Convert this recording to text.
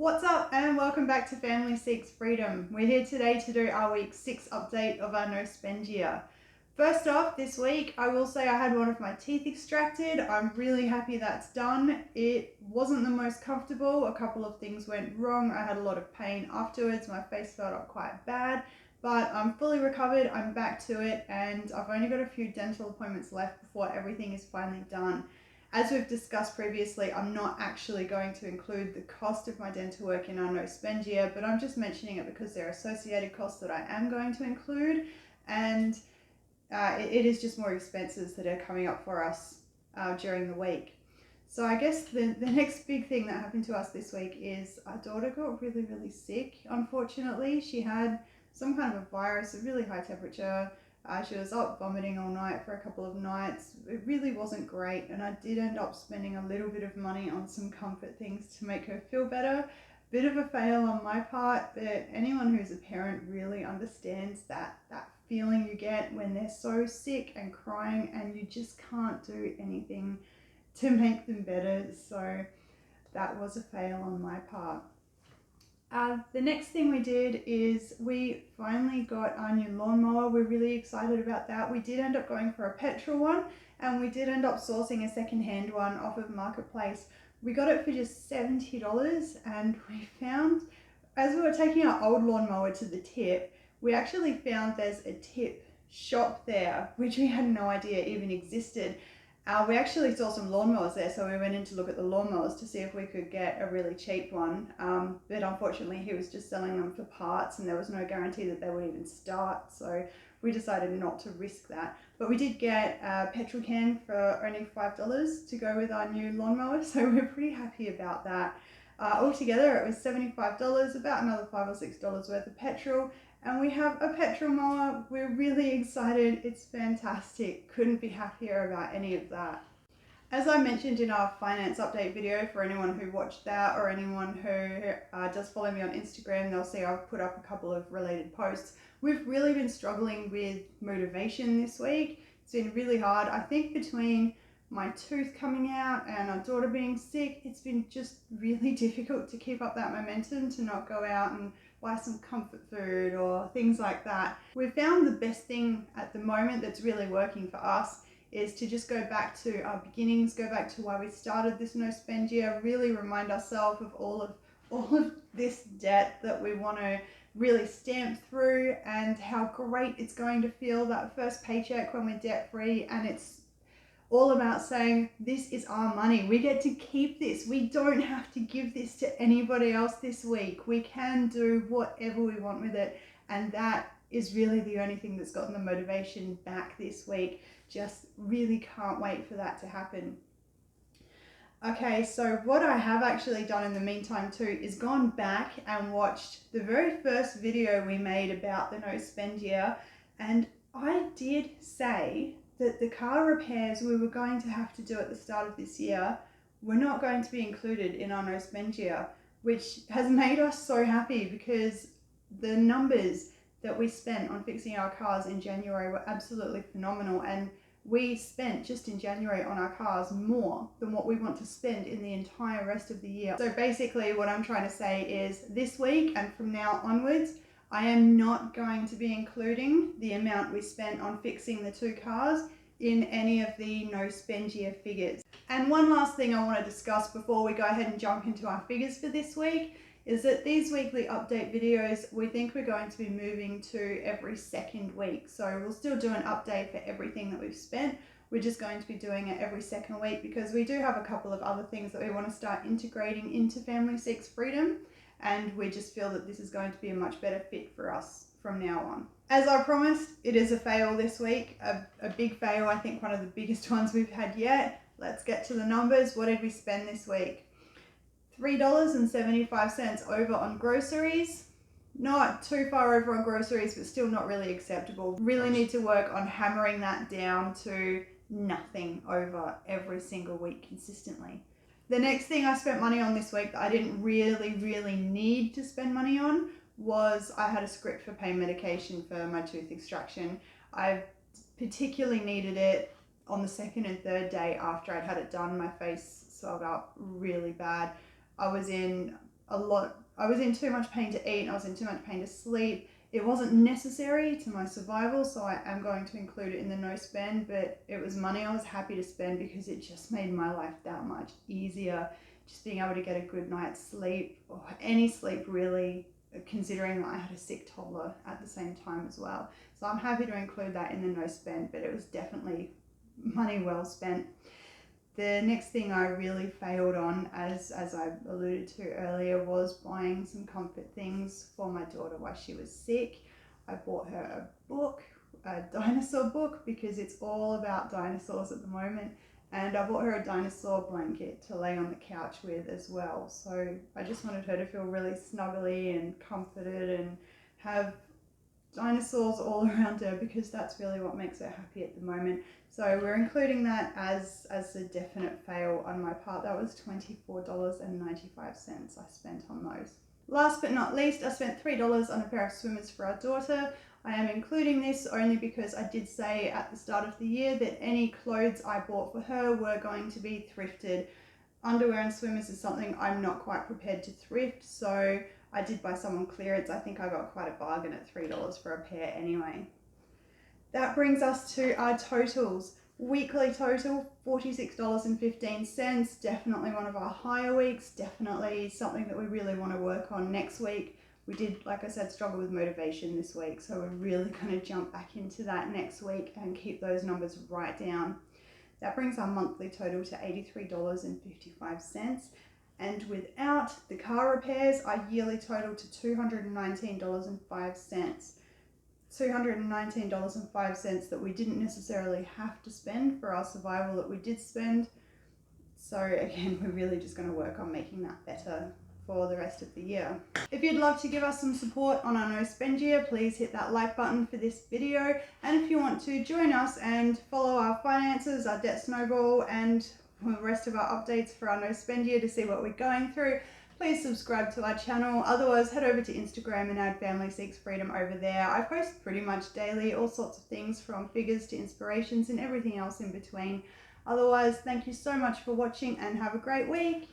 What's up and welcome back to Family Seeks Freedom. We're here today to do our week 6 update of our no spend year. First off, this week I will say I had one of my teeth extracted. I'm really happy that's done. It wasn't the most comfortable. A couple of things went wrong. I had a lot of pain afterwards. My face felt up quite bad, but I'm fully recovered. I'm back to it and I've only got a few dental appointments left before everything is finally done. As we've discussed previously, I'm not actually going to include the cost of my dental work in our no spend year, but I'm just mentioning it because there are associated costs that I am going to include, and it is just more expenses that are coming up for us during the week. So I guess the next big thing that happened to us this week is our daughter got really, really sick. Unfortunately, she had some kind of a virus, a really high temperature. She was up vomiting all night for a couple of nights. It really wasn't great, and I did end up spending a little bit of money on some comfort things to make her feel better. Bit of a fail on my part, but anyone who's a parent really understands that feeling you get when they're so sick and crying and you just can't do anything to make them better. So that was a fail on my part. The next thing we did is we finally got our new lawnmower. We're really excited about that. We did end up going for a petrol one, and we did end up sourcing a second-hand one off of Marketplace. We got it for just $70, and we found, as we were taking our old lawnmower to the tip, we actually found there's a tip shop there, which we had no idea even existed. We actually saw some lawnmowers there, so we went in to look at the lawnmowers to see if we could get a really cheap one. But unfortunately, he was just selling them for parts, and there was no guarantee that they would even start. So we decided not to risk that. But we did get a petrol can for only $5 to go with our new lawnmower, so we're pretty happy about that. Altogether, it was $75, about another $5 or $6 worth of petrol. And we have a petrol mower. We're really excited. It's fantastic. Couldn't be happier about any of that. As I mentioned in our finance update video, for anyone who watched that or anyone who does follow me on Instagram, they'll see I've put up a couple of related posts. We've really been struggling with motivation this week. It's been really hard. I think between my tooth coming out and our daughter being sick, it's been just really difficult to keep up that momentum, to not go out and buy some comfort food or things like that. We've found the best thing at the moment that's really working for us is to just go back to our beginnings, go back to why we started this no spend year, really remind ourselves of all of this debt that we want to really stamp through, and how great it's going to feel that first paycheck when we're debt free. And it's all about saying, this is our money. We get to keep this. We don't have to give this to anybody else this week. We can do whatever we want with it. And that is really the only thing that's gotten the motivation back this week. Just really can't wait for that to happen. Okay, so what I have actually done in the meantime too is gone back and watched the very first video we made about the no spend year. And I did say that the car repairs we were going to have to do at the start of this year were not going to be included in our no spend year, which has made us so happy because the numbers that we spent on fixing our cars in January were absolutely phenomenal, and we spent just in January on our cars more than what we want to spend in the entire rest of the year. So basically what I'm trying to say is this week and from now onwards, I am not going to be including the amount we spent on fixing the two cars in any of the no spend year figures. And one last thing I want to discuss before we go ahead and jump into our figures for this week is that these weekly update videos, we think we're going to be moving to every second week. So we'll still do an update for everything that we've spent. We're just going to be doing it every second week because we do have a couple of other things that we want to start integrating into Family Seeks Freedom. And we just feel that this is going to be a much better fit for us from now on. As I promised, it is a fail this week, a big fail, I think one of the biggest ones we've had yet. Let's get to the numbers. What did we spend this week? $3.75 over on groceries. Not too far over on groceries, but still not really acceptable. Really need to work on hammering that down to nothing over every single week consistently. The next thing I spent money on this week that I didn't really need to spend money on was I had a script for pain medication for my tooth extraction. I particularly needed it on the second and third day after I'd had it done. My face swelled up really bad. I was in a lot. I was in too much pain to eat, I was in too much pain to sleep. It wasn't necessary to my survival, so I am going to include it in the no spend, but it was money I was happy to spend because it just made my life that much easier. Just being able to get a good night's sleep, or any sleep really, considering that I had a sick toddler at the same time as well. So I'm happy to include that in the no spend, but it was definitely money well spent. The next thing I really failed on, as I alluded to earlier, was buying some comfort things for my daughter while she was sick. I bought her a book, a dinosaur book, because it's all about dinosaurs at the moment. And I bought her a dinosaur blanket to lay on the couch with as well. So I just wanted her to feel really snuggly and comforted and have dinosaurs all around her, because that's really what makes her happy at the moment. So we're including that as a definite fail on my part. That was $24.95 I spent on those. Last but not least, I spent $3 on a pair of swimmers for our daughter. I am including this only because I did say at the start of the year that any clothes I bought for her were going to be thrifted. Underwear and swimmers is something I'm not quite prepared to thrift, so I did buy some on clearance. I think I got quite a bargain at $3 for a pair anyway. That brings us to our totals. Weekly total, $46.15. Definitely one of our higher weeks. Definitely something that we really want to work on next week. We did, like I said, struggle with motivation this week, so we're really going to jump back into that next week and keep those numbers right down. That brings our monthly total to $83.55. And without the car repairs, our yearly total to $219.05. $219.05 that we didn't necessarily have to spend for our survival, that we did spend. So again, we're really just going to work on making that better for the rest of the year. If you'd love to give us some support on our no spend year, please hit that like button for this video. And if you want to join us and follow our finances, our debt snowball, and the rest of our updates for our no spend year to see what we're going through, please subscribe to our channel. Otherwise, head over to Instagram and add Family Seeks Freedom over there. I post pretty much daily, all sorts of things from figures to inspirations and everything else in between. Otherwise, thank you so much for watching and have a great week.